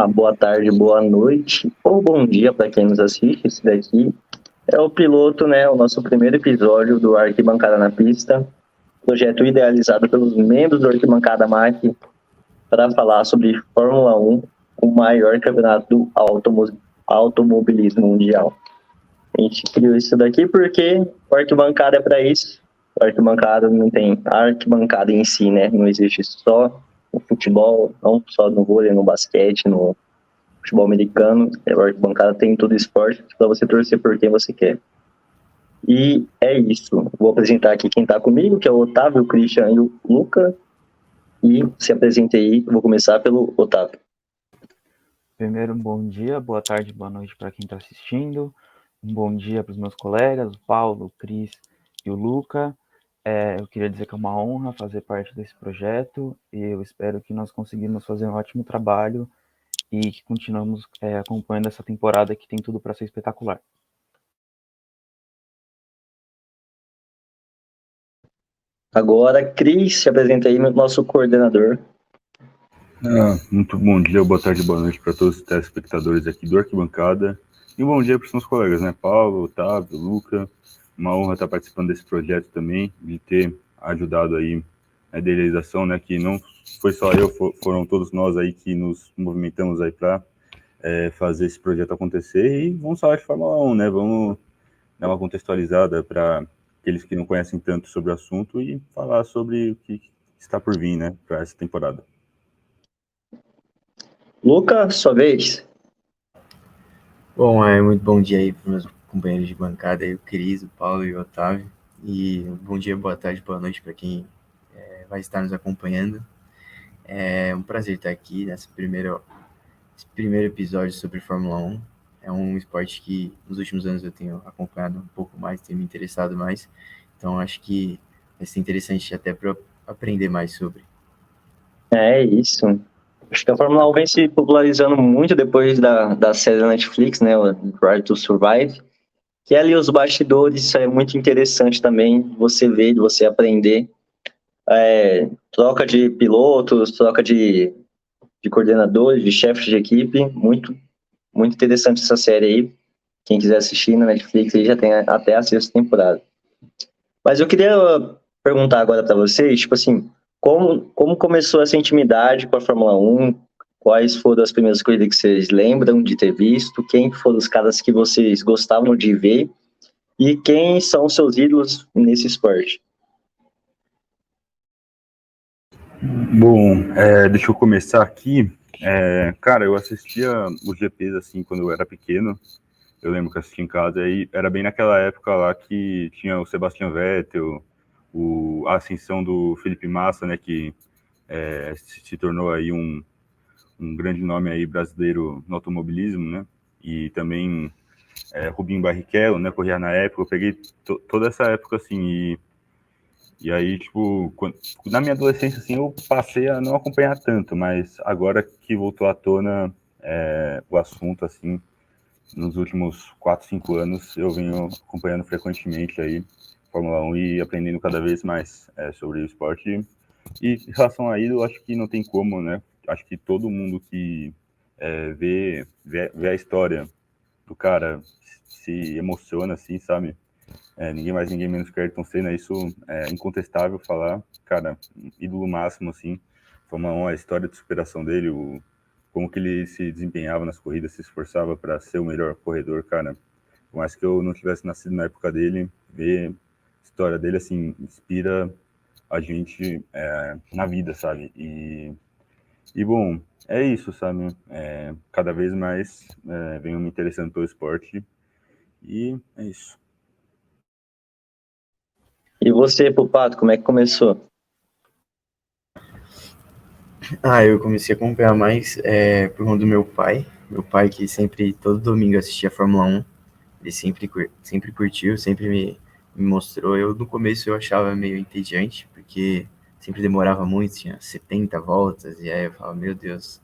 boa tarde, boa noite ou bom dia para quem nos assiste. Esse daqui é o piloto, né? O nosso primeiro episódio do Arquibancada na Pista, projeto idealizado pelos membros do Arquibancada MAC para falar sobre Fórmula 1, o maior campeonato do automobilismo mundial. A gente criou isso daqui porque o Arquibancada é para isso. O Arquibancada não tem arquibancada em si, né? Não existe só no futebol, não só no vôlei, no basquete, no futebol americano. O Arquibancada tem todo esporte para você torcer por quem você quer. E é isso. Vou apresentar aqui quem está comigo, que é o Otávio, o Christian e o Luca. E se apresentei, vou começar pelo Otávio. Primeiro, um bom dia, boa tarde, boa noite para quem está assistindo. Um bom dia para os meus colegas, o Paulo, o Cris e o Luca. Eu queria dizer que é uma honra fazer parte desse projeto e eu espero que nós conseguimos fazer um ótimo trabalho e que continuamos acompanhando essa temporada que tem tudo para ser espetacular. Agora, Cris, se apresenta aí, nosso coordenador. Muito bom dia, boa tarde, boa noite para todos os telespectadores aqui do Arquibancada. E um bom dia para os meus colegas, né? Paulo, Otávio, Luca. Uma honra estar participando desse projeto também, de ter ajudado aí a idealização, né? Que não foi só eu, foram todos nós aí que nos movimentamos aí para fazer esse projeto acontecer. E vamos falar de Fórmula 1, né? Vamos dar uma contextualizada para aqueles que não conhecem tanto sobre o assunto e falar sobre o que está por vir, né? Para essa temporada. Luca, sua vez. Bom, muito bom dia aí para os meus companheiros de bancada, aí, o Cris, o Paulo e o Otávio. E bom dia, boa tarde, boa noite para quem vai estar nos acompanhando. É um prazer estar aqui nesse primeiro episódio sobre Fórmula 1. É um esporte que nos últimos anos eu tenho acompanhado um pouco mais, tenho me interessado mais. Então acho que vai ser interessante até para aprender mais sobre. É isso. Acho que a Fórmula 1 vem se popularizando muito depois da série da Netflix, né? O Drive to Survive. Que ali os bastidores, isso é muito interessante também, você ver, de você aprender. Troca de pilotos, troca de coordenadores, de chefes de equipe. Muito, muito interessante essa série aí. Quem quiser assistir na Netflix aí já tem até a sexta temporada. Mas eu queria perguntar agora para vocês, tipo assim, como começou essa intimidade com a Fórmula 1? Quais foram as primeiras corridas que vocês lembram de ter visto? Quem foram os caras que vocês gostavam de ver? E quem são os seus ídolos nesse esporte? Bom, deixa eu começar aqui. Cara, eu assistia os GPs assim quando eu era pequeno. Eu lembro que assistia em casa e era bem naquela época lá que tinha o Sebastian Vettel, a ascensão do Felipe Massa, né, que se tornou aí um grande nome aí brasileiro no automobilismo, né? E também Rubinho Barrichello, né, corria na época. Eu peguei toda essa época assim e aí, tipo, na minha adolescência, assim, eu passei a não acompanhar tanto, mas agora que voltou à tona o assunto, assim, nos últimos 4, 5 anos, eu venho acompanhando frequentemente aí Fórmula 1 e aprendendo cada vez mais sobre o esporte. E em relação a isso, eu acho que não tem como, né? Acho que todo mundo que vê a história do cara se emociona, assim, sabe? Ninguém mais, ninguém menos que Ayrton Senna, isso é incontestável falar, cara, ídolo máximo, assim, foi a história de superação dele, como que ele se desempenhava nas corridas, se esforçava para ser o melhor corredor, cara, por mais que eu não tivesse nascido na época dele, ver a história dele, assim, inspira a gente na vida, sabe, e bom, é isso, sabe, cada vez mais venho me interessando pelo esporte, e é isso. E você, Pupato, como é que começou? Eu comecei a acompanhar mais por conta do meu pai. Meu pai que sempre, todo domingo, assistia a Fórmula 1. Ele sempre curtiu, sempre me mostrou. Eu, no começo, eu achava meio entediante, porque sempre demorava muito, tinha 70 voltas, e aí eu falava, meu Deus,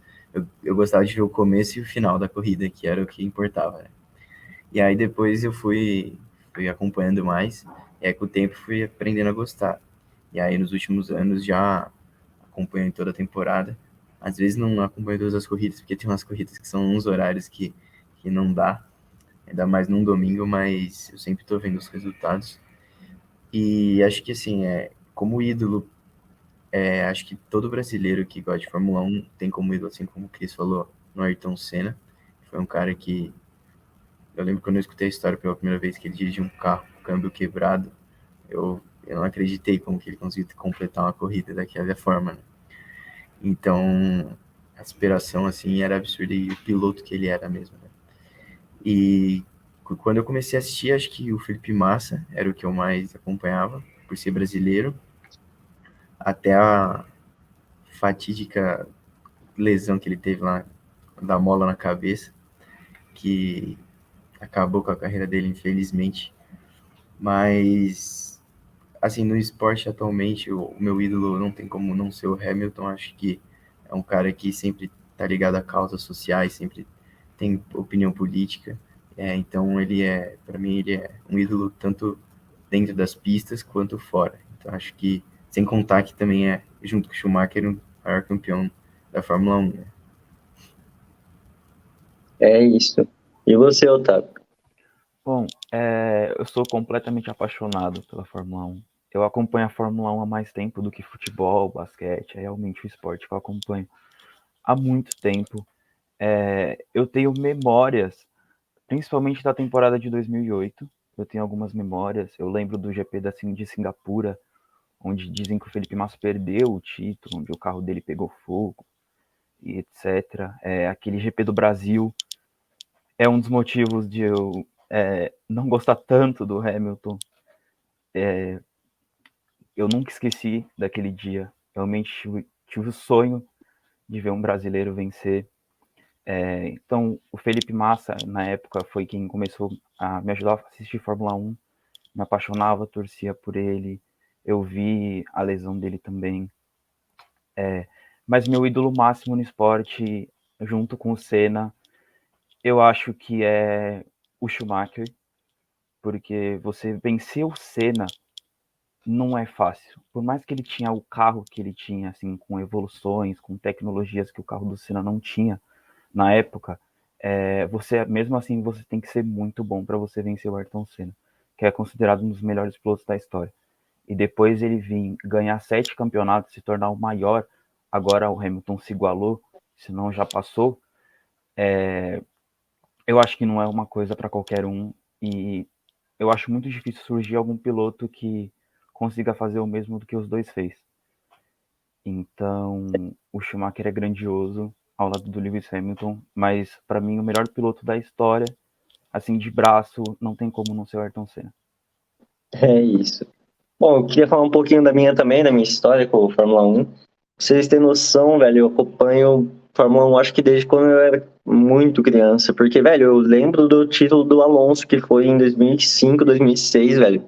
eu gostava de ver o começo e o final da corrida, que era o que importava, né? E aí depois eu fui acompanhando mais, e aí com o tempo fui aprendendo a gostar. E aí nos últimos anos já acompanhei toda a temporada, Às vezes não acompanho todas as corridas, porque tem umas corridas que são uns horários que não dá, ainda mais num domingo, mas eu sempre tô vendo os resultados. E acho que, assim, como ídolo, acho que todo brasileiro que gosta de Fórmula 1 tem como ídolo, assim como o Chris falou, no Ayrton Senna. Foi um cara que... Eu lembro quando eu escutei a história pela primeira vez que ele dirigiu um carro com câmbio quebrado, eu não acreditei como que ele conseguiu completar uma corrida daquela forma, né? Então, a aspiração, assim, era absurda e o piloto que ele era mesmo, né? E quando eu comecei a assistir, acho que o Felipe Massa era o que eu mais acompanhava, por ser brasileiro, até a fatídica lesão que ele teve lá, da mola na cabeça, que acabou com a carreira dele, infelizmente. Mas, assim, no esporte atualmente, o meu ídolo não tem como não ser o Hamilton. Acho que é um cara que sempre tá ligado a causas sociais, sempre tem opinião política. Então, para mim, ele é um ídolo tanto dentro das pistas quanto fora. Então, acho que, sem contar que também junto com o Schumacher, o maior campeão da Fórmula 1, né? É isso. E você, Otávio? Bom, eu sou completamente apaixonado pela Fórmula 1. Eu acompanho a Fórmula 1 há mais tempo do que futebol, basquete, é realmente o esporte que eu acompanho há muito tempo. Eu tenho memórias, principalmente da temporada de 2008. Eu tenho algumas memórias. Eu lembro do GP de Singapura, onde dizem que o Felipe Massa perdeu o título, onde o carro dele pegou fogo, e etc. Aquele GP do Brasil é um dos motivos de eu não gostar tanto do Hamilton. Eu nunca esqueci daquele dia. Realmente tive o sonho de ver um brasileiro vencer. Então, o Felipe Massa, na época, foi quem começou a me ajudar a assistir Fórmula 1. Me apaixonava, torcia por ele. Eu vi a lesão dele também. Mas meu ídolo máximo no esporte, junto com o Senna, eu acho que é o Schumacher, porque você vencer o Senna não é fácil. Por mais que ele tinha o carro que ele tinha, assim, com evoluções, com tecnologias que o carro do Senna não tinha na época, mesmo assim você tem que ser muito bom para você vencer o Ayrton Senna, que é considerado um dos melhores pilotos da história. E depois ele vir ganhar 7 campeonatos, se tornar o maior, agora o Hamilton se igualou, se não já passou, eu acho que não é uma coisa para qualquer um, e eu acho muito difícil surgir algum piloto que consiga fazer o mesmo do que os dois fez. Então, o Schumacher é grandioso ao lado do Lewis Hamilton, mas para mim o melhor piloto da história, assim de braço, não tem como não ser o Ayrton Senna. É isso. Bom, eu queria falar um pouquinho da minha também, da minha história com o Fórmula 1. Pra vocês terem noção, velho, eu acompanho Fórmula 1 acho que desde quando eu era muito criança, porque, velho, eu lembro do título do Alonso, que foi em 2005, 2006, velho.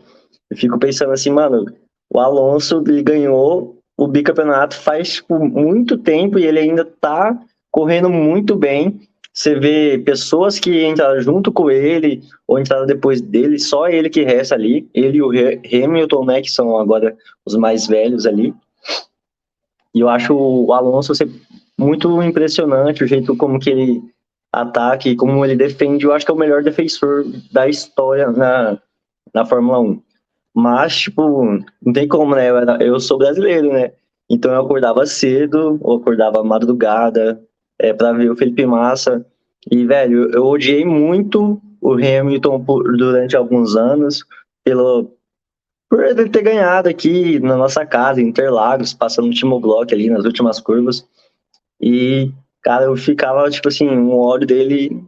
Eu fico pensando assim, mano, o Alonso, ele ganhou o bicampeonato faz, tipo, muito tempo e ele ainda tá correndo muito bem. Você vê pessoas que entraram junto com ele ou entraram depois dele, só ele que resta ali. Ele e o Hamilton, né, que são agora os mais velhos ali. E eu acho o Alonso ser muito impressionante, o jeito como que ele ataca e como ele defende. Eu acho que é o melhor defensor da história na Fórmula 1. Mas, tipo, não tem como, né? Eu sou brasileiro, né? Então eu acordava cedo, ou acordava madrugada, pra ver o Felipe Massa. E, velho, eu odiei muito o Hamilton durante alguns anos, por ele ter ganhado aqui na nossa casa, em Interlagos, passando no último bloco ali, nas últimas curvas. E, cara, eu ficava, tipo assim, um ódio dele,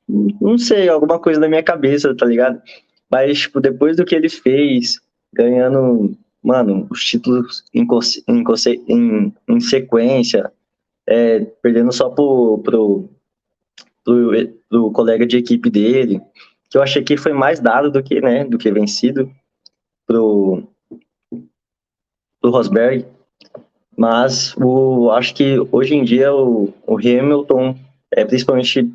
não sei, alguma coisa na minha cabeça, tá ligado? Mas, tipo, depois do que ele fez, ganhando, mano, os títulos em sequência, perdendo só pro colega de equipe dele, que eu achei que foi mais dado do que, né, do que vencido pro Rosberg. Mas acho que hoje em dia o Hamilton, principalmente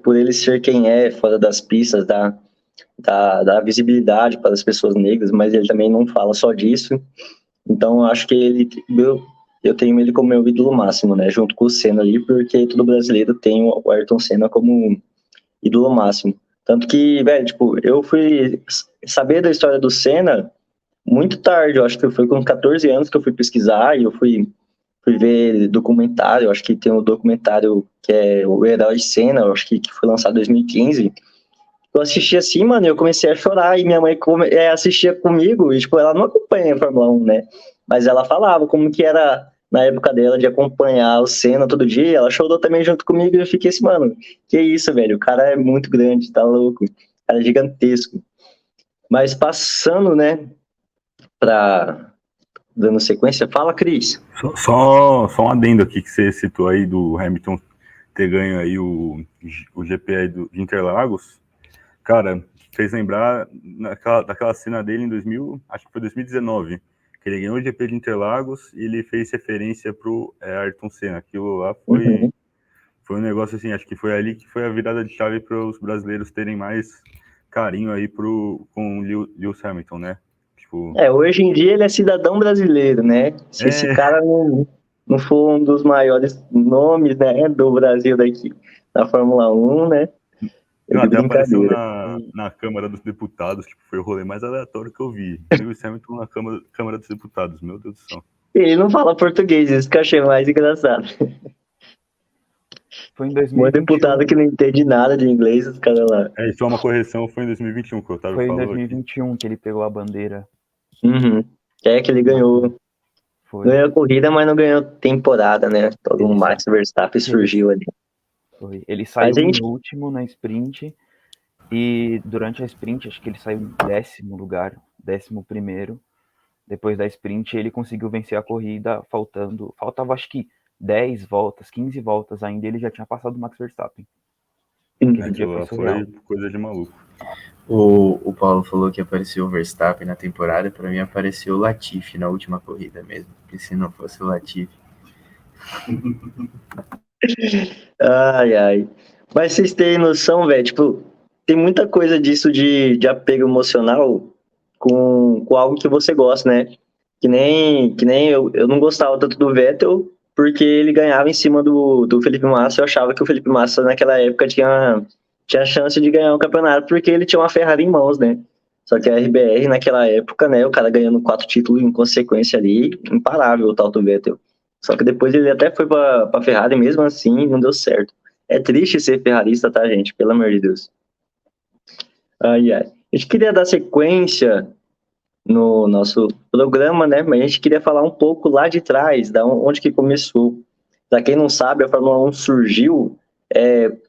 por ele ser quem é, fora das pistas, da visibilidade para as pessoas negras, mas ele também não fala só disso. Então, eu acho que ele eu tenho ele como meu ídolo máximo, né? Junto com o Senna ali, porque todo brasileiro tem o Ayrton Senna como ídolo máximo. Tanto que, velho, tipo, eu fui saber da história do Senna muito tarde, eu acho que foi com 14 anos que eu fui pesquisar e eu fui ver documentário, eu acho que tem um documentário que é o Herói Senna, eu acho que foi lançado em 2015. Eu assisti assim, mano, e eu comecei a chorar, e minha mãe assistia comigo, e tipo, ela não acompanha a Fórmula 1, né? Mas ela falava como que era na época dela de acompanhar o Senna todo dia, ela chorou também junto comigo, e eu fiquei assim, mano, que isso, velho, o cara é muito grande, tá louco, o cara é gigantesco. Mas passando, né, dando sequência, fala, Cris. Só um adendo aqui que você citou aí do Hamilton ter ganho aí o GP aí de Interlagos. Cara, fez lembrar daquela cena dele em 2000, acho que foi 2019, que ele ganhou o GP de Interlagos e ele fez referência pro Ayrton Senna. Aquilo lá foi um negócio assim, acho que foi ali que foi a virada de chave para os brasileiros terem mais carinho aí com o Lewis Hamilton, né? Tipo, Hoje em dia ele é cidadão brasileiro, né? Se esse cara não for um dos maiores nomes, né, do Brasil daqui, na Fórmula 1, né? até apareceu na Câmara dos Deputados, tipo, foi o rolê mais aleatório que eu vi. Lewis Hamilton na Câmara dos Deputados, meu Deus do céu. Ele não fala português, isso que eu achei mais engraçado. Foi em Um 2021. deputado que não entende nada de inglês, os caras lá. Só uma correção, foi em 2021 que o Otávio Foi em falou 2021 aqui. que ele pegou a bandeira. Que ele ganhou. Foi. Ganhou a corrida, mas não ganhou temporada, né? Todo o Max Verstappen surgiu ali. Foi. Ele saiu em último na sprint e durante a sprint, acho que ele saiu em 10º lugar, 11º. Depois da sprint, ele conseguiu vencer a corrida, faltava acho que 10 voltas, 15 voltas ainda, ele já tinha passado o Max Verstappen. Aquele dia foi coisa de maluco. O Paulo falou que apareceu o Verstappen na temporada, para mim apareceu o Latifi na última corrida mesmo, porque se não fosse o Latifi... Ai. Mas vocês têm noção, velho, tipo, tem muita coisa disso de apego emocional com algo que você gosta, né? Que nem eu não gostava tanto do Vettel, porque ele ganhava em cima do Felipe Massa. Eu achava que o Felipe Massa naquela época tinha chance de ganhar o campeonato, porque ele tinha uma Ferrari em mãos, né? Só que a RBR naquela época, né, o cara ganhando 4 títulos em consequência ali, imparável o tal do Vettel. Só que depois ele até foi pra Ferrari, mesmo assim não deu certo. É triste ser ferrarista, tá, gente? Pelo amor de Deus. Ai. A gente queria dar sequência no nosso programa, né? Mas a gente queria falar um pouco lá de trás, da onde que começou. Para quem não sabe, a Fórmula 1 surgiu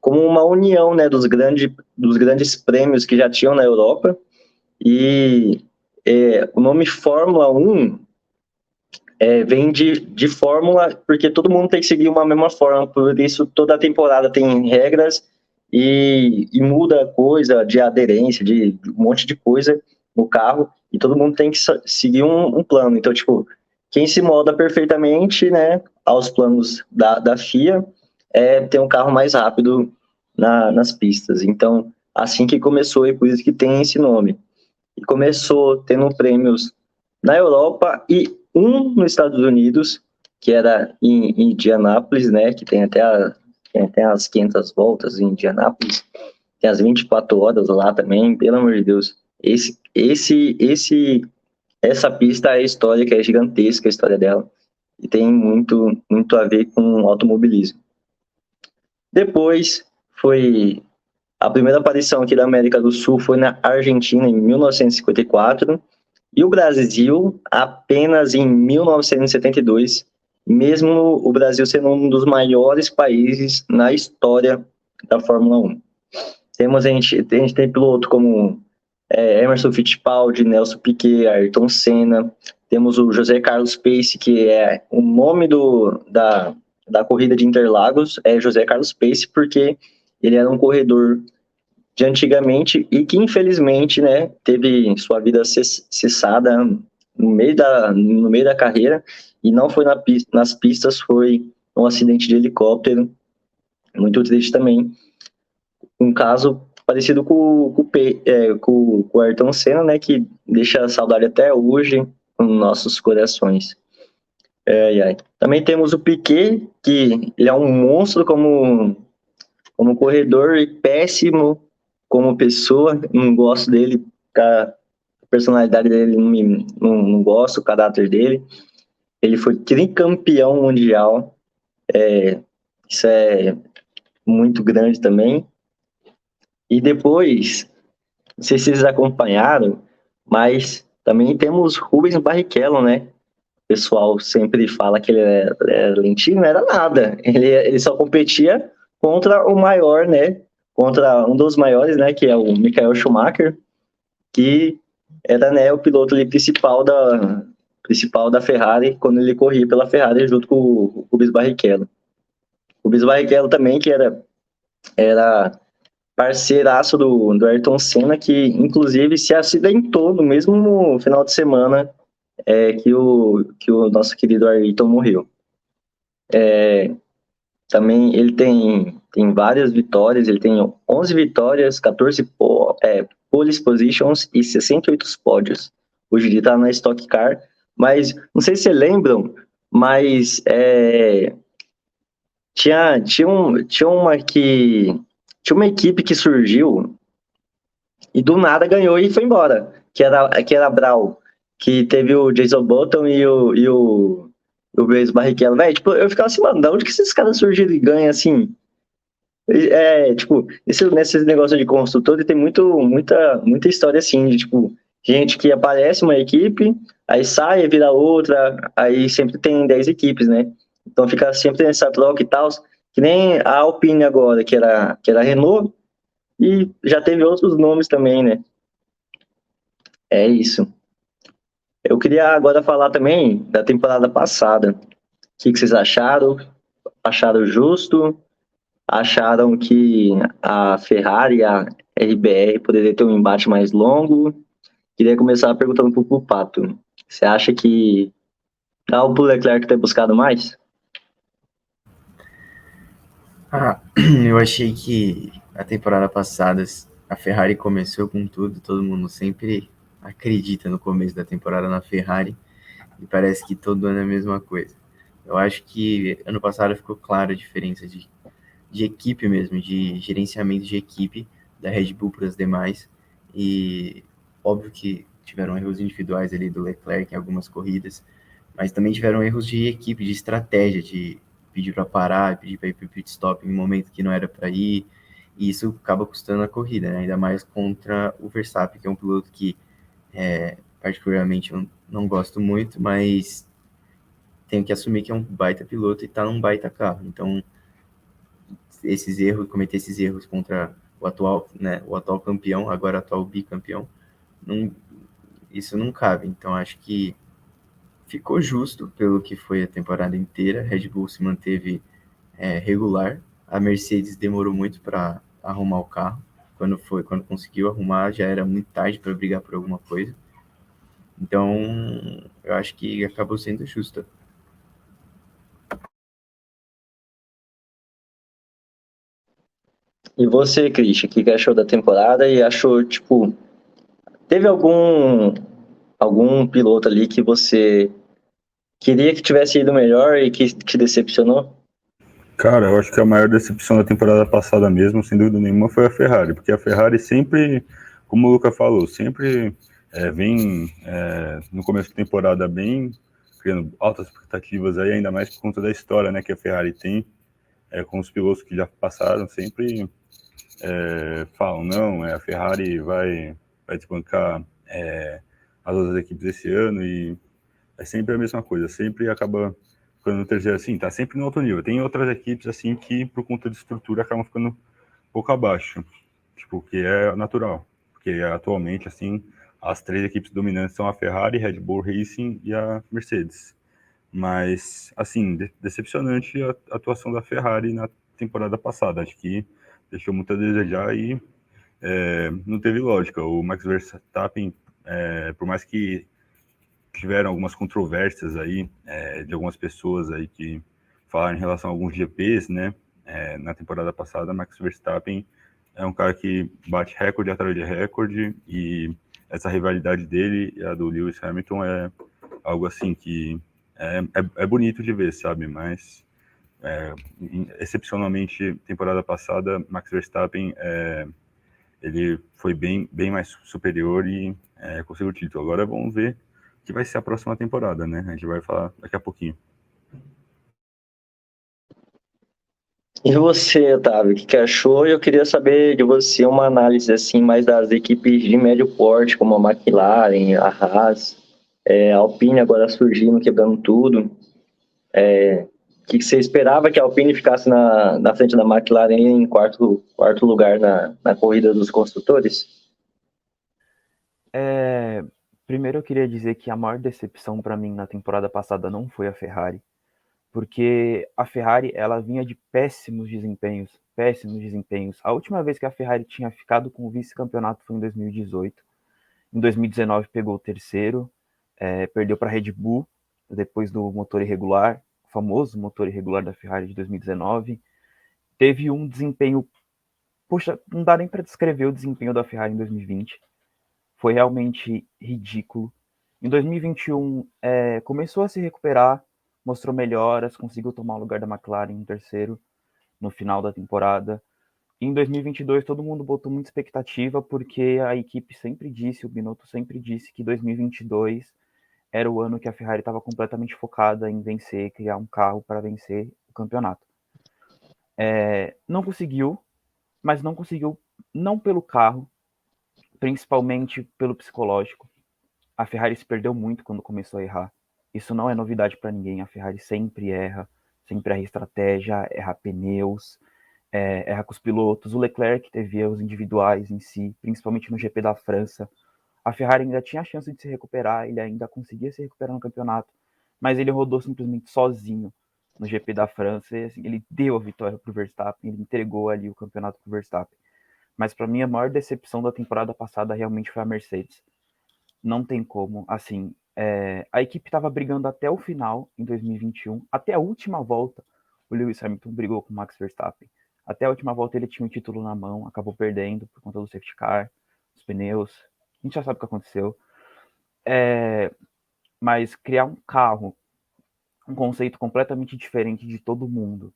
como uma união, né, dos grandes prêmios que já tinham na Europa. E o nome Fórmula 1 vem de fórmula, porque todo mundo tem que seguir uma mesma fórmula, por isso toda temporada tem regras e muda coisa de aderência, de um monte de coisa no carro, e todo mundo tem que seguir um plano. Então, tipo, quem se molda perfeitamente, né, aos planos da FIA ter um carro mais rápido nas pistas. Então, assim que começou, e por isso que tem esse nome. E começou tendo prêmios na Europa e nos Estados Unidos, que era em Indianápolis, né, que tem até as 500 voltas em Indianápolis, tem as 24 horas lá também, pelo amor de Deus. Essa pista é histórica, é gigantesca a história dela, e tem muito, muito a ver com automobilismo. Depois foi a primeira aparição aqui da América do Sul foi na Argentina, em 1954, e o Brasil apenas em 1972, mesmo o Brasil sendo um dos maiores países na história da Fórmula 1. A gente tem piloto como Emerson Fittipaldi, Nelson Piquet, Ayrton Senna. Temos o José Carlos Pace, que é o nome da corrida de Interlagos, é José Carlos Pace, porque ele era um corredor de antigamente e que infelizmente, né, teve sua vida cessada no meio da carreira, e não foi nas pistas, foi um acidente de helicóptero, muito triste também. Um caso parecido com o Ayrton Senna, né, que deixa saudade até hoje nos nossos corações. Também temos o Piquet, que ele é um monstro como corredor e péssimo como pessoa. Não gosto dele, a personalidade dele não gosto, o caráter dele. Ele foi tricampeão mundial, isso é muito grande também. E depois, não sei se vocês acompanharam, mas também temos Rubens Barrichello, né? O pessoal sempre fala que ele era lentinho, não era nada. Ele só competia contra o maior, né? Contra um dos maiores, né? Que é o Michael Schumacher, que era, né, o piloto ali principal da Ferrari quando ele corria pela Ferrari junto com o Rubens Barrichello. O Rubens Barrichello também, que era parceiraço do Ayrton Senna, que inclusive se acidentou no mesmo final de semana que o nosso querido Ayrton morreu. Também ele tem várias vitórias, ele tem 11 vitórias, 14 pole positions e 68 pódios. Hoje ele está na Stock Car, mas não sei se vocês lembram, mas tinha uma equipe que surgiu e do nada ganhou e foi embora, que era a Brau, que teve o Jason Button e o Rubens Barrichello. Velho, tipo, eu ficava assim, mano, da onde que esses caras surgiram e ganham assim? Tipo, nesse negócio de construtor tem muita história assim, de tipo, gente que aparece uma equipe, aí sai, vira outra, aí sempre tem 10 equipes, né? Então fica sempre nessa troca e tal, que nem a Alpine agora, que era a Renault, e já teve outros nomes também, né? É isso. Eu queria agora falar também da temporada passada. O que vocês acharam? Acharam justo? Acharam que a Ferrari e a RBR poderiam ter um embate mais longo? Queria começar perguntando pro Pato. Você acha que dá o Leclerc ter buscado mais? Eu achei que a temporada passada a Ferrari começou com tudo, todo mundo sempre acredita no começo da temporada na Ferrari e parece que todo ano é a mesma coisa. Eu acho que ano passado ficou clara a diferença de equipe mesmo, de gerenciamento de equipe da Red Bull para as demais, e óbvio que tiveram erros individuais ali do Leclerc em algumas corridas, mas também tiveram erros de equipe, de estratégia, de pedir para parar, pedir para ir para o pit stop em um momento que não era para ir, e isso acaba custando a corrida, né? Ainda mais contra o Verstappen, que é um piloto que particularmente eu não gosto muito, mas tenho que assumir que é um baita piloto e está num baita carro, então cometer esses erros contra o atual campeão, agora atual bicampeão, isso não cabe. Então acho que ficou justo pelo que foi a temporada inteira. A Red Bull se manteve regular. A Mercedes demorou muito para arrumar o carro. Quando conseguiu arrumar, já era muito tarde para brigar por alguma coisa. Então, eu acho que acabou sendo justa. E você, Christian, o que achou da temporada? E achou, tipo, teve algum piloto ali que você queria que tivesse ido melhor e que te decepcionou? Cara, eu acho que a maior decepção da temporada passada mesmo, sem dúvida nenhuma, foi a Ferrari, porque a Ferrari sempre, como o Luca falou, sempre vem no começo da temporada bem, criando altas expectativas aí, ainda mais por conta da história, né, que a Ferrari tem, com os pilotos que já passaram, sempre falam, não, a Ferrari vai desbancar as outras equipes esse ano, e é sempre a mesma coisa, sempre acaba ficando no terceiro, assim, tá sempre no alto nível. Tem outras equipes, assim, que por conta de estrutura acabam ficando um pouco abaixo, tipo, que é natural, porque atualmente, assim, as três equipes dominantes são a Ferrari, Red Bull Racing e a Mercedes. Mas, assim, decepcionante a atuação da Ferrari na temporada passada, acho que deixou muito a desejar e não teve lógica. O Max Verstappen, por mais que tiveram algumas controvérsias aí, de algumas pessoas aí que falaram em relação a alguns GPs, né? Na temporada passada, Max Verstappen é um cara que bate recorde atrás de recorde, e essa rivalidade dele e a do Lewis Hamilton é algo assim que é bonito de ver, sabe? Mas, excepcionalmente, temporada passada, Max Verstappen, ele foi bem mais superior e conseguiu o título. Agora vamos ver o que vai ser a próxima temporada, né? A gente vai falar daqui a pouquinho. E você, Otávio, o que achou? Eu queria saber de você uma análise assim mais das equipes de médio porte, como a McLaren, a Haas, a Alpine agora surgindo, quebrando tudo. Que você esperava que a Alpine ficasse na frente da McLaren em quarto lugar na corrida dos construtores? Primeiro eu queria dizer que a maior decepção para mim na temporada passada não foi a Ferrari, porque a Ferrari ela vinha de péssimos desempenhos, péssimos desempenhos. A última vez que a Ferrari tinha ficado com o vice-campeonato foi em 2018. Em 2019 pegou o terceiro, perdeu para a Red Bull depois do motor irregular, o famoso motor irregular da Ferrari de 2019. Teve um desempenho, poxa, não dá nem para descrever o desempenho da Ferrari em 2020. Foi realmente ridículo. Em 2021 começou a se recuperar, mostrou melhoras, conseguiu tomar o lugar da McLaren em terceiro no final da temporada. Em 2022 todo mundo botou muita expectativa porque a equipe sempre disse, o Binotto sempre disse que 2022 era o ano que a Ferrari estava completamente focada em vencer, criar um carro para vencer o campeonato. Não conseguiu, mas não conseguiu não pelo carro, principalmente pelo psicológico. A Ferrari se perdeu muito quando começou a errar. Isso não é novidade para ninguém. A Ferrari sempre erra estratégia, erra pneus, erra com os pilotos. O Leclerc teve erros individuais em si, principalmente no GP da França. A Ferrari ainda tinha a chance de se recuperar, ele ainda conseguia se recuperar no campeonato, mas ele rodou simplesmente sozinho no GP da França. E, assim, ele deu a vitória para o Verstappen, ele entregou ali o campeonato para o Verstappen. Mas para mim a maior decepção da temporada passada realmente foi a Mercedes. Não tem como, assim, a equipe estava brigando até o final, em 2021, até a última volta, o Lewis Hamilton brigou com o Max Verstappen. Até a última volta ele tinha o título na mão, acabou perdendo por conta do safety car, os pneus, a gente já sabe o que aconteceu. Mas criar um carro, um conceito completamente diferente de todo mundo,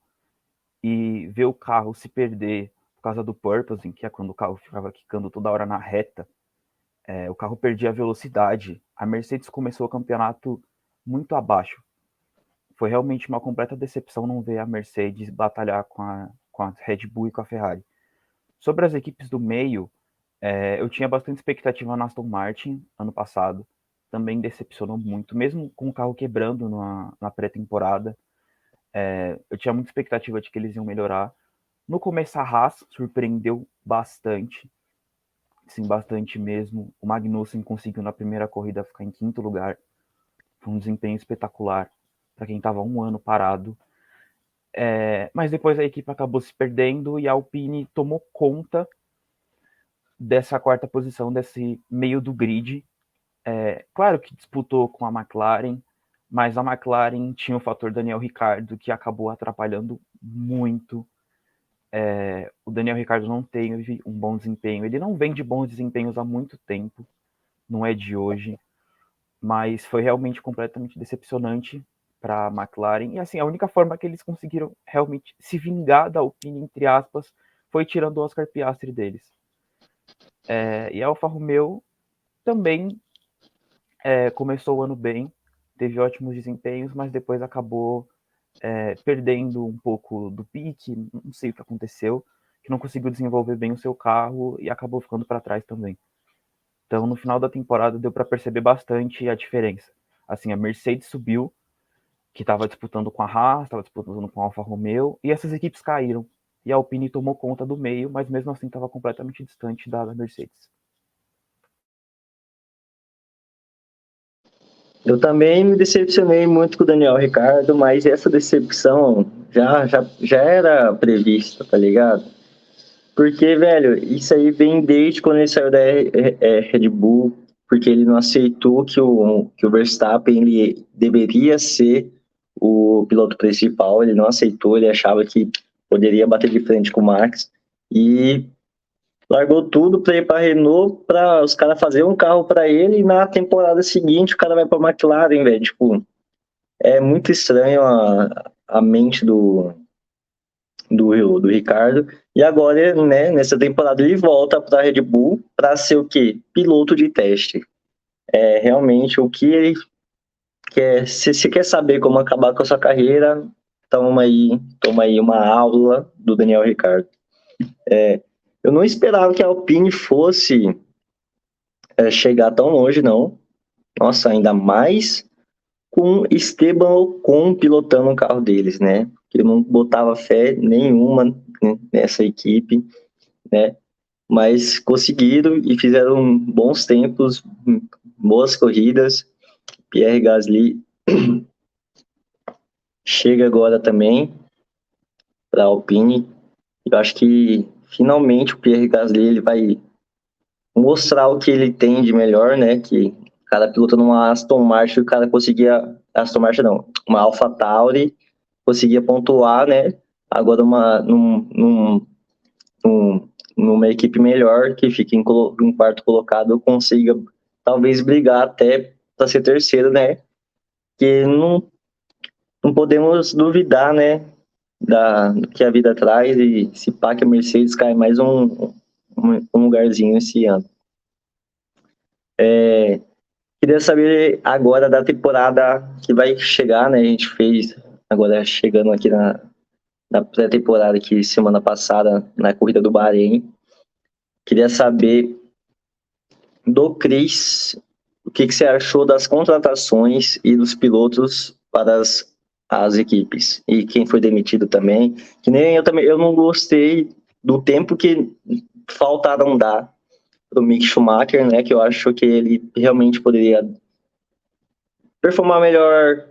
e ver o carro se perder por causa do purposing, que é quando o carro ficava quicando toda hora na reta, o carro perdia a velocidade. A Mercedes começou o campeonato muito abaixo. Foi realmente uma completa decepção não ver a Mercedes batalhar com a Red Bull e com a Ferrari. Sobre as equipes do meio, eu tinha bastante expectativa na Aston Martin ano passado. Também decepcionou muito, mesmo com o carro quebrando na pré-temporada. Eu tinha muita expectativa de que eles iam melhorar. No começo a Haas surpreendeu bastante. Sim, bastante mesmo. O Magnussen conseguiu na primeira corrida ficar em quinto lugar. Foi um desempenho espetacular para quem estava um ano parado. Mas depois a equipe acabou se perdendo e a Alpine tomou conta dessa quarta posição, desse meio do grid. Claro que disputou com a McLaren, mas a McLaren tinha o fator Daniel Ricciardo, que acabou atrapalhando muito. O Daniel Ricciardo não teve um bom desempenho. Ele não vem de bons desempenhos há muito tempo, não é de hoje, mas foi realmente completamente decepcionante para a McLaren. E assim, a única forma que eles conseguiram realmente se vingar da Alpine, entre aspas, foi tirando o Oscar Piastri deles. E a Alfa Romeo também começou o ano bem, teve ótimos desempenhos, mas depois acabou perdendo um pouco do pique, não sei o que aconteceu, que não conseguiu desenvolver bem o seu carro e acabou ficando para trás também. Então, no final da temporada, deu para perceber bastante a diferença. Assim, a Mercedes subiu, que estava disputando com a Haas, estava disputando com a Alfa Romeo, e essas equipes caíram. E a Alpine tomou conta do meio, mas mesmo assim estava completamente distante da Mercedes. Eu também me decepcionei muito com o Daniel Ricciardo, mas essa decepção já era prevista, tá ligado? Porque, velho, isso aí vem desde quando ele saiu da Red Bull, porque ele não aceitou que o Verstappen ele deveria ser o piloto principal, ele não aceitou, ele achava que poderia bater de frente com o Max, e largou tudo para ir para a Renault, para os caras fazerem um carro para ele, e na temporada seguinte o cara vai para a McLaren, velho, tipo, É muito estranho a mente do Ricardo. E agora, né, nessa temporada, ele volta para a Red Bull para ser o quê? Piloto de teste. É realmente o que ele quer. Se você quer saber como acabar com a sua carreira, toma aí uma aula do Daniel Ricciardo. Eu não esperava que a Alpine fosse chegar tão longe, não. Nossa, ainda mais com Esteban Ocon pilotando o carro deles, né? Que eu não botava fé nenhuma, né, nessa equipe, né? Mas conseguiram e fizeram bons tempos, boas corridas. Pierre Gasly chega agora também para a Alpine. Eu acho que finalmente o Pierre Gasly ele vai mostrar o que ele tem de melhor, né? Que o cara pilota numa Aston Martin, o cara conseguia. Aston Martin não, uma AlphaTauri, conseguia pontuar, né? Agora numa equipe melhor, que fica em quarto colocado, consiga talvez brigar até para ser terceiro, né? Que não podemos duvidar, né? Do que a vida traz e se pá que a Mercedes cai mais um lugarzinho esse ano. Queria saber agora da temporada que vai chegar, né? A gente fez agora chegando aqui na pré-temporada aqui semana passada na corrida do Bahrein. Queria saber do Chris o que você achou das contratações e dos pilotos para as equipes e quem foi demitido também. Que nem eu também, eu não gostei do tempo que faltaram dar para o Mick Schumacher, né? Que eu acho que ele realmente poderia performar melhor,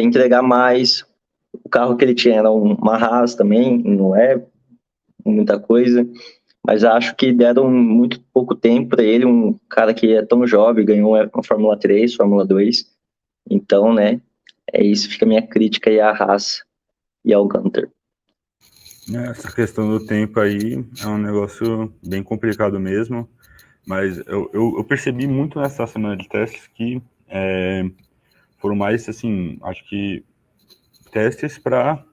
entregar mais. O carro que ele tinha era uma Haas também, não é muita coisa, mas acho que deram muito pouco tempo para ele, um cara que é tão jovem, ganhou a Fórmula 3, Fórmula 2. Então, né, é isso, fica a minha crítica aí à Haas e ao Gunter. Essa questão do tempo aí é um negócio bem complicado mesmo, mas eu percebi muito nessa semana de testes que foram mais, assim, acho que testes para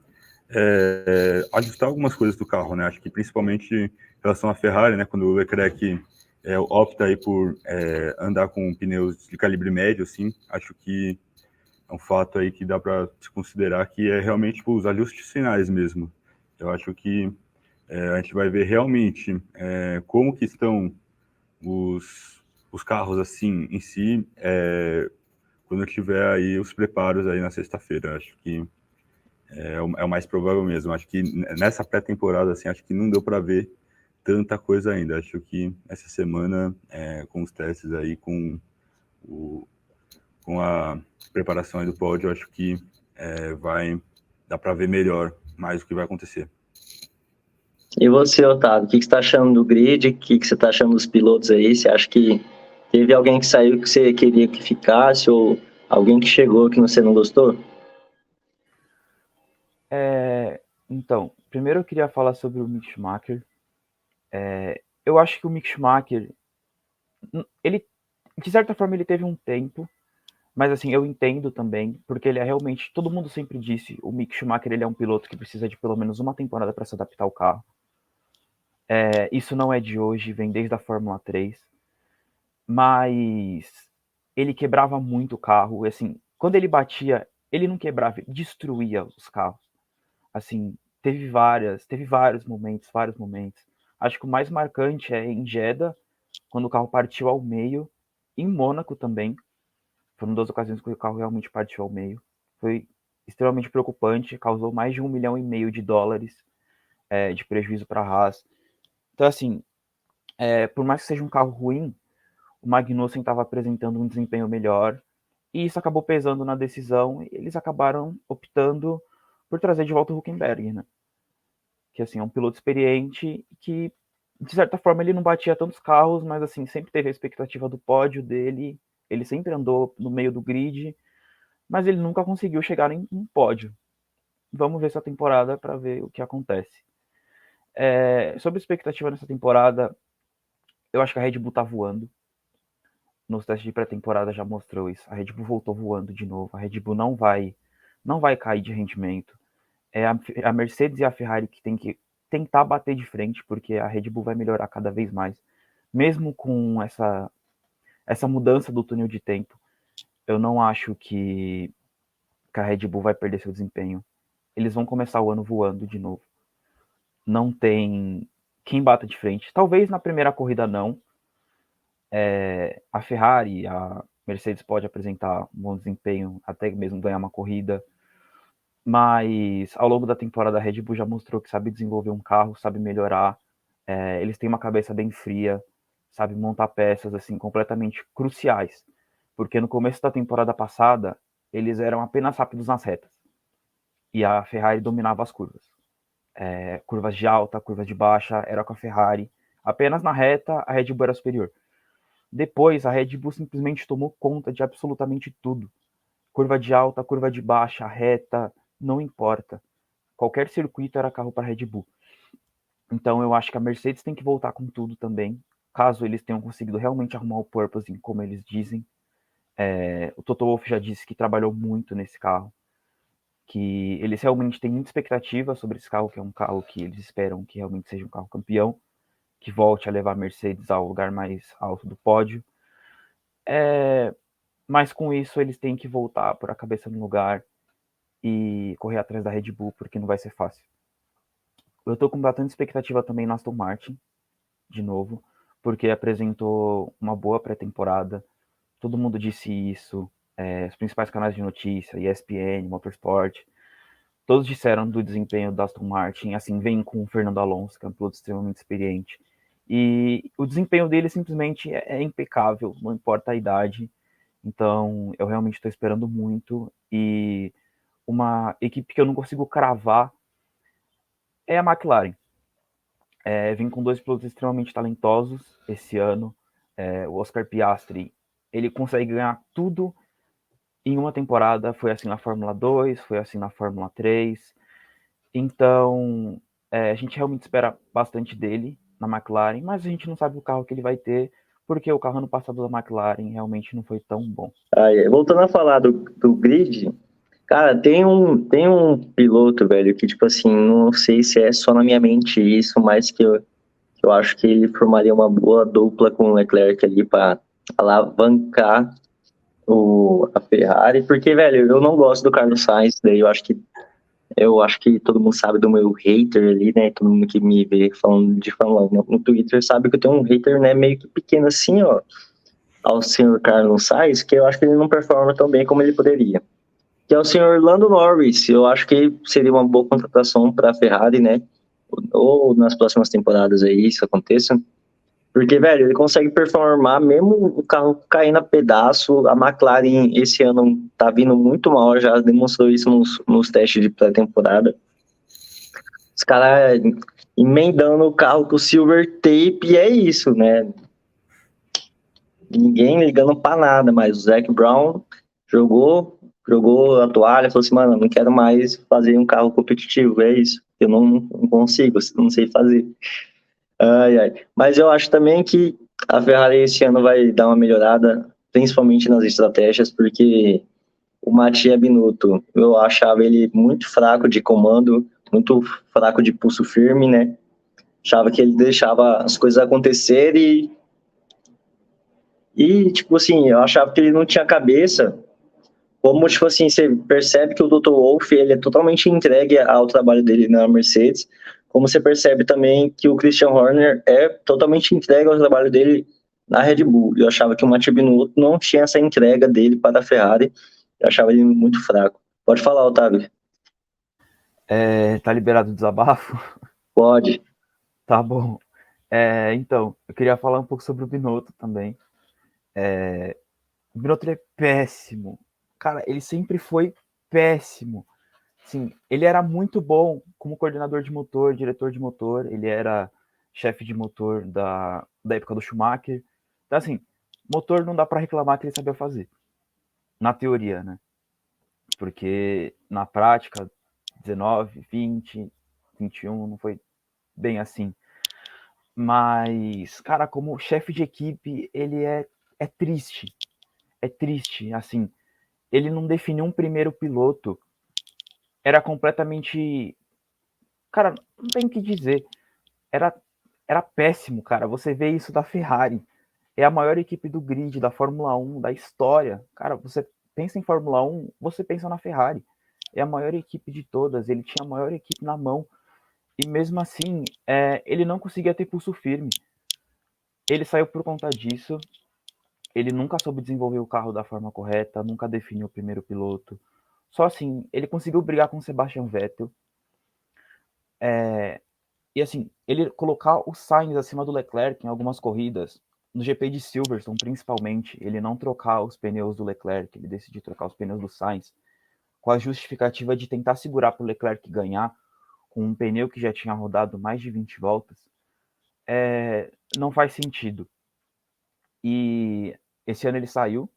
ajustar algumas coisas do carro, né? Acho que principalmente em relação à Ferrari, né? Quando o Leclerc opta aí por andar com pneus de calibre médio, assim, acho que é um fato aí que dá para se considerar que é realmente tipo, os ajustes finais mesmo. Eu acho que a gente vai ver realmente como que estão os carros assim em si quando tiver aí os preparos aí na sexta-feira. Acho que é o mais provável mesmo. Acho que nessa pré-temporada, assim, acho que não deu para ver tanta coisa ainda. Acho que essa semana, com os testes aí, com a preparação aí do pódio, acho que vai dar para ver melhor mais o que vai acontecer. E você, Otávio, o que você está achando do grid? O que você está achando dos pilotos aí? Você acha que teve alguém que saiu que você queria que ficasse ou alguém que chegou que você não gostou? Então, primeiro eu queria falar sobre o Mick Schumacher. Eu acho que o Mick Schumacher, ele, de certa forma, ele teve um tempo, mas assim, eu entendo também, porque ele é realmente, todo mundo sempre disse, o Mick Schumacher ele é um piloto que precisa de pelo menos uma temporada para se adaptar ao carro. Isso não é de hoje, vem desde a Fórmula 3, mas ele quebrava muito o carro, e, assim, quando ele batia, ele não quebrava, ele destruía os carros. Assim, teve vários momentos. Acho que o mais marcante é em Jeddah, quando o carro partiu ao meio, em Mônaco também. Foram duas ocasiões que o carro realmente partiu ao meio. Foi extremamente preocupante, causou mais de $1,5 milhão de prejuízo para a Haas. Então, assim, por mais que seja um carro ruim, o Magnussen estava apresentando um desempenho melhor, e isso acabou pesando na decisão, e eles acabaram optando por trazer de volta o Hülkenberg, né? Que assim, é um piloto experiente que, de certa forma, ele não batia tantos carros, mas assim, sempre teve a expectativa do pódio dele, ele sempre andou no meio do grid, mas ele nunca conseguiu chegar em um pódio. Vamos ver essa temporada para ver o que acontece. Sobre expectativa nessa temporada, eu acho que a Red Bull tá voando. Nos testes de pré-temporada já mostrou isso. A Red Bull voltou voando de novo. A Red Bull não vai não vai cair de rendimento. É a Mercedes e a Ferrari que tem que tentar bater de frente, porque a Red Bull vai melhorar cada vez mais. Mesmo com essa mudança do túnel de tempo, eu não acho que a Red Bull vai perder seu desempenho. Eles vão começar o ano voando de novo. Não tem quem bata de frente. Talvez na primeira corrida não. A Ferrari, a Mercedes pode apresentar um bom desempenho, até mesmo ganhar uma corrida. Mas ao longo da temporada a Red Bull já mostrou que sabe desenvolver um carro, sabe melhorar. Eles têm uma cabeça bem fria, sabe montar peças assim completamente cruciais. Porque no começo da temporada passada, eles eram apenas rápidos nas retas. E a Ferrari dominava as curvas. Curvas de alta, curvas de baixa, era com a Ferrari. Apenas na reta, a Red Bull era superior. Depois, a Red Bull simplesmente tomou conta de absolutamente tudo. Curva de alta, curva de baixa, reta, não importa. Qualquer circuito era carro para a Red Bull. Então eu acho que a Mercedes tem que voltar com tudo também, caso eles tenham conseguido realmente arrumar o purposing, como eles dizem. O Toto Wolff já disse que trabalhou muito nesse carro, que eles realmente têm muita expectativa sobre esse carro, que é um carro que eles esperam que realmente seja um carro campeão, que volte a levar a Mercedes ao lugar mais alto do pódio. Mas com isso eles têm que voltar por a cabeça no lugar e correr atrás da Red Bull, porque não vai ser fácil. Eu tô com bastante expectativa também no Aston Martin, de novo, porque apresentou uma boa pré-temporada. Todo mundo disse isso, os principais canais de notícia, ESPN, Motorsport, todos disseram do desempenho da Aston Martin, assim, vem com o Fernando Alonso, que é um piloto extremamente experiente, e o desempenho dele simplesmente é impecável, não importa a idade. Então eu realmente estou esperando muito, e uma equipe que eu não consigo cravar é a McLaren. Vem com dois pilotos extremamente talentosos esse ano. O Oscar Piastri, ele consegue ganhar tudo em uma temporada. Foi assim na Fórmula 2, foi assim na Fórmula 3. Então, a gente realmente espera bastante dele na McLaren, mas a gente não sabe o carro que ele vai ter, porque o carro ano passado da McLaren realmente não foi tão bom. Voltando a falar do grid, cara, tem um piloto, velho, que, tipo assim, não sei se é só na minha mente isso, mas que eu acho que ele formaria uma boa dupla com o Leclerc ali para alavancar a Ferrari, porque, velho, eu não gosto do Carlos Sainz, daí eu acho que todo mundo sabe do meu hater ali, né? Todo mundo que me vê falando de Fórmula 1 no Twitter sabe que eu tenho um hater, né, meio que pequeno assim, ó, ao senhor Carlos Sainz, que eu acho que ele não performa tão bem como ele poderia. Que é o senhor Lando Norris. Eu acho que seria uma boa contratação para a Ferrari, né? Ou nas próximas temporadas aí isso aconteça. Porque, velho, ele consegue performar mesmo o carro caindo a pedaço. A McLaren esse ano tá vindo muito mal, já demonstrou isso nos testes de pré-temporada. Os caras emendando o carro com silver tape e é isso, né? Ninguém ligando pra nada, mas o Zac Brown jogou a toalha, falou assim, mano, não quero mais fazer um carro competitivo, é isso. Eu não consigo, não sei fazer. Ai, ai. Mas eu acho também que a Ferrari esse ano vai dar uma melhorada, principalmente nas estratégias, porque o Mattia Binotto, eu achava ele muito fraco de comando, muito fraco de pulso firme, né? Achava que ele deixava as coisas acontecerem tipo assim, eu achava que ele não tinha cabeça. Como, tipo assim, você percebe que o Dr. Wolff, ele é totalmente entregue ao trabalho dele na Mercedes, como você percebe também que o Christian Horner é totalmente entregue ao trabalho dele na Red Bull. Eu achava que o Mattia Binotto não tinha essa entrega dele para a Ferrari, eu achava ele muito fraco. Pode falar, Otávio. Tá liberado o desabafo? Pode. Tá bom. Então, eu queria falar um pouco sobre o Binotto também. O Binotto, ele é péssimo. Cara, ele sempre foi péssimo. Sim, ele era muito bom como coordenador de motor, diretor de motor. Ele era chefe de motor da época do Schumacher. Então, assim, motor não dá para reclamar que ele sabia fazer. Na teoria, né? Porque na prática, 19, 20, 21, não foi bem assim. Mas, cara, como chefe de equipe, ele é triste. É triste, assim. Ele não definiu um primeiro piloto era completamente... Cara, não tem o que dizer. Era péssimo, cara. Você vê isso da Ferrari. É a maior equipe do grid, da Fórmula 1, da história. Cara, você pensa em Fórmula 1, você pensa na Ferrari. É a maior equipe de todas. Ele tinha a maior equipe na mão. E mesmo assim, ele não conseguia ter pulso firme. Ele saiu por conta disso. Ele nunca soube desenvolver o carro da forma correta, nunca definiu o primeiro piloto. Só assim, ele conseguiu brigar com o Sebastian Vettel. E assim, ele colocar o Sainz acima do Leclerc em algumas corridas, no GP de Silverstone principalmente, ele não trocar os pneus do Leclerc, ele decidiu trocar os pneus do Sainz, com a justificativa de tentar segurar para o Leclerc ganhar, com um pneu que já tinha rodado mais de 20 voltas, não faz sentido. E esse ano ele saiu.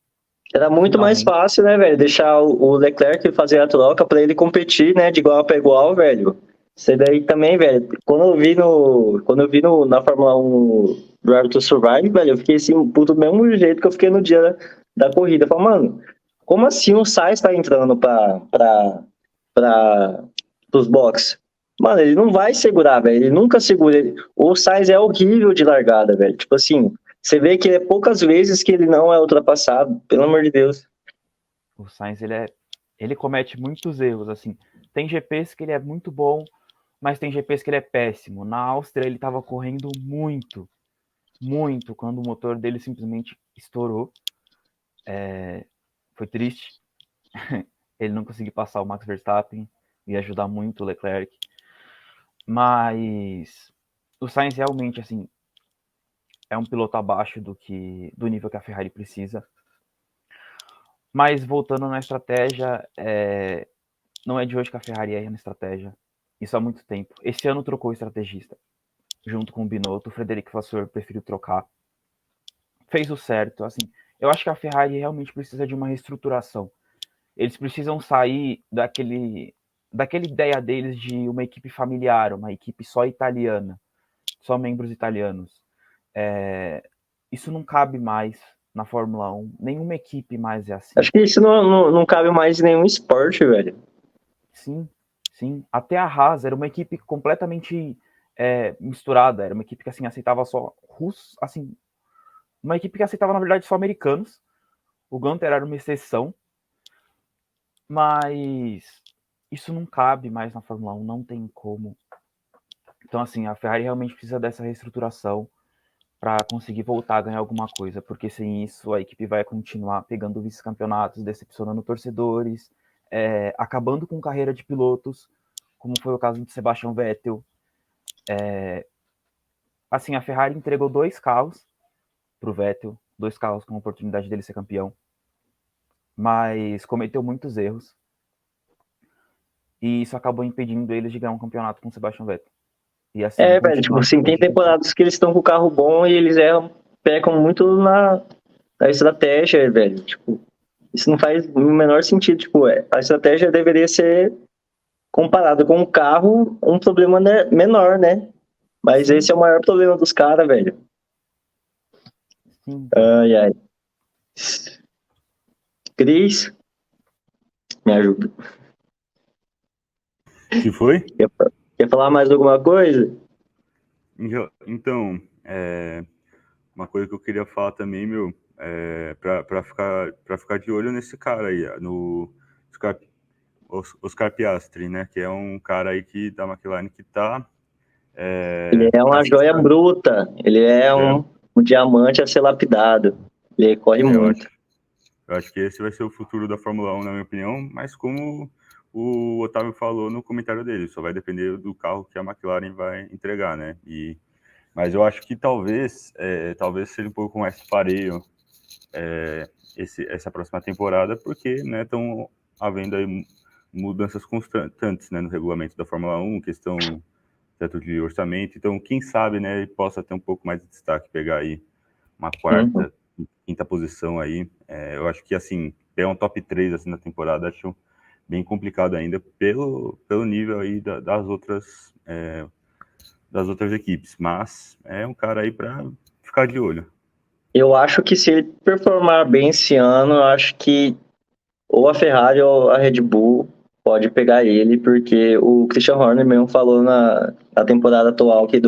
Era muito mais fácil, né, velho? Deixar o Leclerc fazer a troca pra ele competir, né, de igual para igual, velho. Isso daí também, velho. Quando eu vi na Fórmula 1 Drive to Survive, velho, eu fiquei assim, puto do mesmo jeito que eu fiquei no dia da corrida. Falei, mano, como assim o Sainz tá entrando pros boxes? Mano, ele não vai segurar, velho. Ele nunca segura. O Sainz é horrível de largada, velho. Tipo assim, você vê que é poucas vezes que ele não é ultrapassado, pelo amor de Deus. O Sainz, ele comete muitos erros, assim. Tem GPs que ele é muito bom, mas tem GPs que ele é péssimo. Na Áustria, ele estava correndo muito, quando o motor dele simplesmente estourou. Foi triste. Ele não conseguiu passar o Max Verstappen e ajudar muito o Leclerc. Mas o Sainz realmente, assim, é um piloto abaixo do nível que a Ferrari precisa. Mas voltando na estratégia, não é de hoje que a Ferrari erra na estratégia. Isso há muito tempo. Esse ano trocou o estrategista, junto com o Binotto. O Frederic Vasseur preferiu trocar. Fez o certo. Assim, eu acho que a Ferrari realmente precisa de uma reestruturação. Eles precisam sair daquela ideia deles de uma equipe familiar, uma equipe só italiana, só membros italianos. Isso não cabe mais na Fórmula 1. Nenhuma equipe mais é assim. Acho que isso não cabe mais em nenhum esporte, velho. Sim. Até a Haas era uma equipe completamente misturada. Era uma equipe que assim aceitava só russos, assim, uma equipe que aceitava na verdade só americanos. O Gunter era uma exceção, mas isso não cabe mais na Fórmula 1, não tem como. Então assim, a Ferrari realmente precisa dessa reestruturação para conseguir voltar a ganhar alguma coisa, porque sem isso a equipe vai continuar pegando vice-campeonatos, decepcionando torcedores, acabando com carreira de pilotos, como foi o caso de Sebastian Vettel. Assim, a Ferrari entregou 2 carros para o Vettel, 2 carros com a oportunidade dele ser campeão, mas cometeu muitos erros, e isso acabou impedindo eles de ganhar um campeonato com o Sebastian Vettel. E assim, velho, tipo assim, tem temporadas que eles estão com o carro bom e eles pecam muito na estratégia, velho. Tipo, isso não faz o menor sentido. Tipo, a estratégia deveria ser comparada com o carro, um problema menor, né? Mas sim, esse é o maior problema dos caras, velho. Sim. Ai. Cris, me ajuda. Que foi? Quer falar mais alguma coisa? Então, uma coisa que eu queria falar também, meu, para ficar de olho nesse cara aí, no Oscar Piastri, né? Que é um cara aí da McLaren que tá... ele é uma joia bruta, ele é um diamante a ser lapidado, ele corre muito. Eu acho que esse vai ser o futuro da Fórmula 1, na minha opinião, mas como o Otávio falou no comentário dele, só vai depender do carro que a McLaren vai entregar, né? Mas eu acho que talvez seja um pouco mais pareio essa próxima temporada, porque né, estão havendo aí mudanças constantes, né, no regulamento da Fórmula 1, questão teto de orçamento, então quem sabe, né, ele possa ter um pouco mais de destaque, pegar aí uma quarta, quinta posição aí. Eu acho que assim, pegar um top 3 assim na temporada, acho bem complicado ainda pelo nível aí das outras equipes, mas é um cara aí para ficar de olho. Eu acho que se ele performar bem esse ano, eu acho que ou a Ferrari ou a Red Bull pode pegar ele, porque o Christian Horner mesmo falou na temporada atual aqui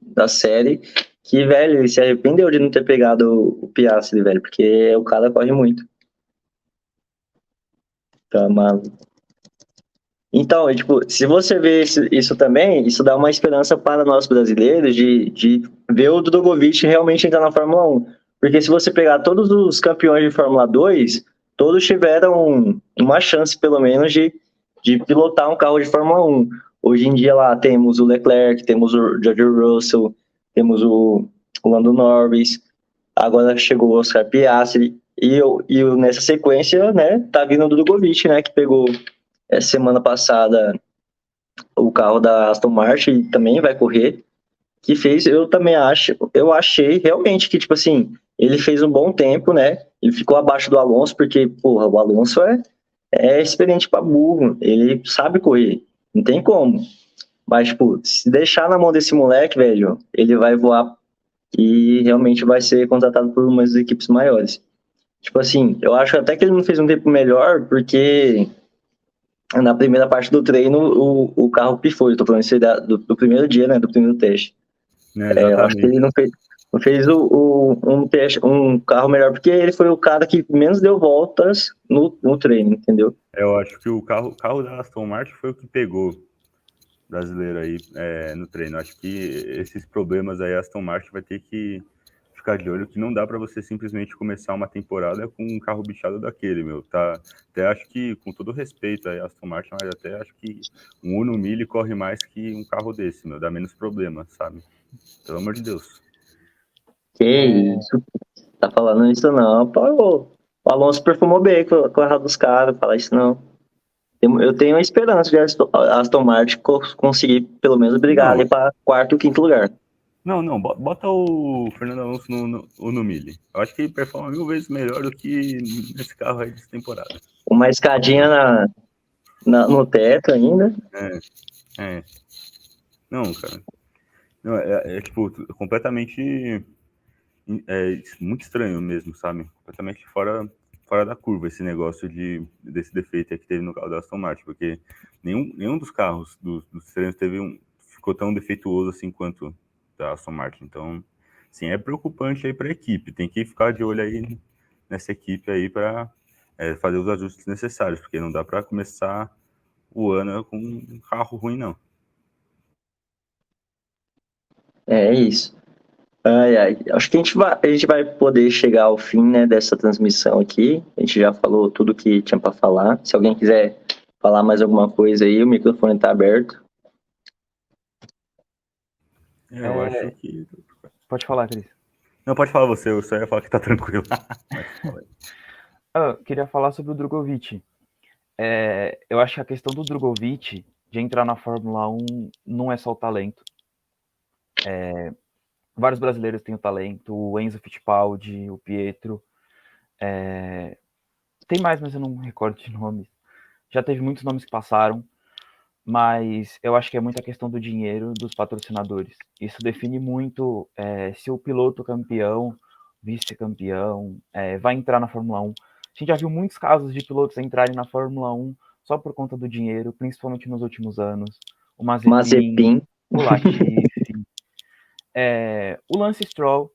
da série que, velho, ele se arrependeu de não ter pegado o Piastri, velho, porque o cara corre muito. Tá, mano. Então, tipo, se você vê isso também, isso dá uma esperança para nós brasileiros de ver o Drogovic realmente entrar na Fórmula 1. Porque se você pegar todos os campeões de Fórmula 2, todos tiveram uma chance, pelo menos, de pilotar um carro de Fórmula 1. Hoje em dia lá temos o Leclerc, temos o George Russell, temos o Lando Norris, agora chegou o Oscar Piastri, e nessa sequência, né, tá vindo o Drogovic, né, que pegou semana passada o carro da Aston Martin também vai correr, que fez, eu achei realmente que, tipo assim, ele fez um bom tempo, né? Ele ficou abaixo do Alonso, porque, porra, o Alonso é experiente pra burro, ele sabe correr, não tem como. Mas, tipo, se deixar na mão desse moleque, velho, ele vai voar e realmente vai ser contratado por umas equipes maiores. Tipo assim, eu acho até que ele não fez um tempo melhor, porque na primeira parte do treino, o carro pifou. Eu tô falando isso do primeiro dia, né? Do primeiro teste. Eu acho que ele Exatamente. não fez um teste, um carro melhor, porque ele foi o cara que menos deu voltas no treino, entendeu? Eu acho que o carro da Aston Martin foi o que pegou brasileiro aí no treino. Acho que esses problemas aí a Aston Martin vai ter que ficar de olho, que não dá para você simplesmente começar uma temporada com um carro bichado daquele, meu. Tá? Até acho que, com todo respeito aí a Aston Martin, mas até acho que um Uno Mille corre mais que um carro desse, meu. Dá menos problema, sabe? Pelo amor de Deus. Que isso? Tá falando isso não. Pô, o Alonso perfumou bem com o carro dos caras, fala isso não. Eu tenho a esperança de a Aston Martin conseguir pelo menos brigar ali para quarto ou quinto lugar. Não, bota o Fernando Alonso no Mille. Eu acho que ele performa 1000 vezes melhor do que nesse carro aí dessa temporada. Uma escadinha no teto ainda. Não, cara. Não, tipo, completamente muito estranho mesmo, sabe? Completamente fora da curva esse negócio desse defeito que teve no carro da Aston Martin, porque nenhum dos carros dos treinos ficou tão defeituoso assim quanto da Aston Martin. Então, sim, é preocupante aí para a equipe. Tem que ficar de olho aí nessa equipe aí para fazer os ajustes necessários, porque não dá para começar o ano com um carro ruim, não. É isso. Ai. Acho que a gente vai poder chegar ao fim, né, dessa transmissão aqui. A gente já falou tudo que tinha para falar. Se alguém quiser falar mais alguma coisa aí, o microfone está aberto. Eu acho que... Pode falar, Cris. Não, pode falar você, eu só ia falar que tá tranquilo. Eu queria falar sobre o Drogovic. Eu acho que a questão do Drogovic de entrar na Fórmula 1 não é só o talento. Vários brasileiros têm o talento, o Enzo Fittipaldi, o Pietro. Tem mais, mas eu não me recordo de nomes. Já teve muitos nomes que passaram, mas eu acho que é muita questão do dinheiro dos patrocinadores. Isso define muito se o piloto campeão, vice-campeão, vai entrar na Fórmula 1. A gente já viu muitos casos de pilotos entrarem na Fórmula 1 só por conta do dinheiro, principalmente nos últimos anos. O Mazepin. O Latifi. O Lance Stroll,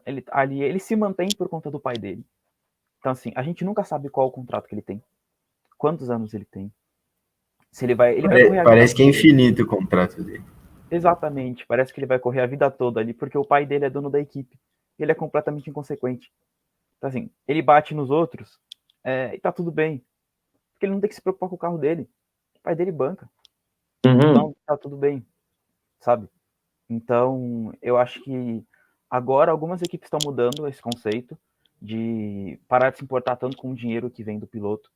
ele se mantém por conta do pai dele. Então, assim, a gente nunca sabe qual o contrato que ele tem, quantos anos ele tem. Se ele vai correr parece que é infinito o contrato dele. Exatamente, parece que ele vai correr a vida toda ali, porque o pai dele é dono da equipe. Ele é completamente inconsequente. Então, assim, ele bate nos outros e tá tudo bem. Porque ele não tem que se preocupar com o carro dele. O pai dele banca. Então, tá tudo bem, sabe? Então, eu acho que agora algumas equipes estão mudando esse conceito de parar de se importar tanto com o dinheiro que vem do piloto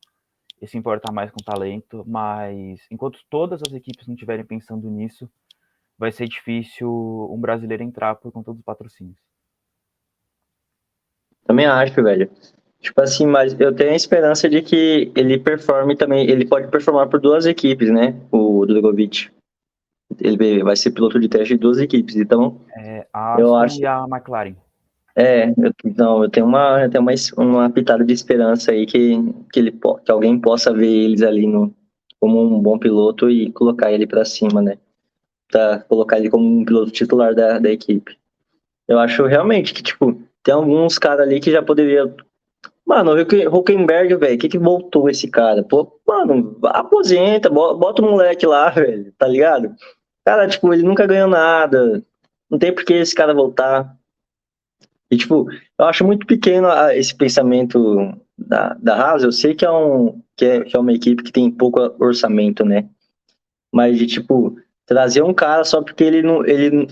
e se importar mais com o talento, mas enquanto todas as equipes não estiverem pensando nisso, vai ser difícil um brasileiro entrar por conta dos patrocínios. Também acho, velho. Tipo assim, mas eu tenho a esperança de que ele performe também. Ele pode performar por duas equipes, né? O Drogovic. Ele vai ser piloto de teste de duas equipes, então A eu Aston acho. e a McLaren. Eu tenho uma pitada de esperança aí que alguém possa ver eles ali como um bom piloto e colocar ele pra cima, né? Colocar ele como um piloto titular da equipe. Eu acho realmente que, tipo, tem alguns caras ali que já poderia. Mano, o Huckenberg, velho, que voltou esse cara? Pô, mano, aposenta, bota o moleque lá, velho, tá ligado? Cara, tipo, ele nunca ganhou nada. Não tem por que esse cara voltar. E, tipo, eu acho muito pequeno esse pensamento da Haas. Eu sei que é uma equipe que tem pouco orçamento, né? Mas de, tipo, trazer um cara só porque ele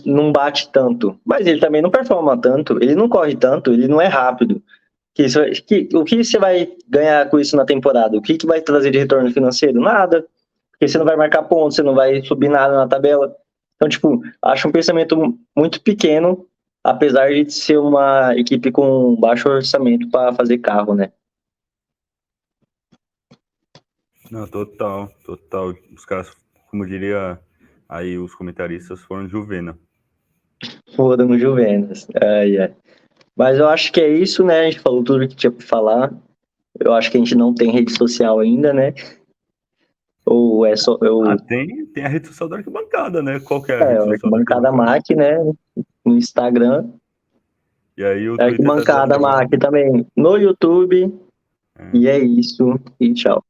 não bate tanto. Mas ele também não performa tanto, ele não corre tanto, ele não é rápido. O que você vai ganhar com isso na temporada? O que vai trazer de retorno financeiro? Nada. Porque você não vai marcar pontos, você não vai subir nada na tabela. Então, tipo, acho um pensamento muito pequeno, apesar de ser uma equipe com baixo orçamento para fazer carro, né? Não, total, total. Os caras, como diria aí os comentaristas, foram Juvena. Foram Juventus. Ai, ai. Mas eu acho que é isso, né? A gente falou tudo que tinha para falar. Eu acho que a gente não tem rede social ainda, né? Ou é só. Tem a rede social da arquibancada, né? Qual que é a rede O social da Arquibancada arquibancada? Mac, né? No Instagram. E aí o Twitter tá Arquibancada desativo Mac ainda. também no YouTube. É. E é isso. E tchau.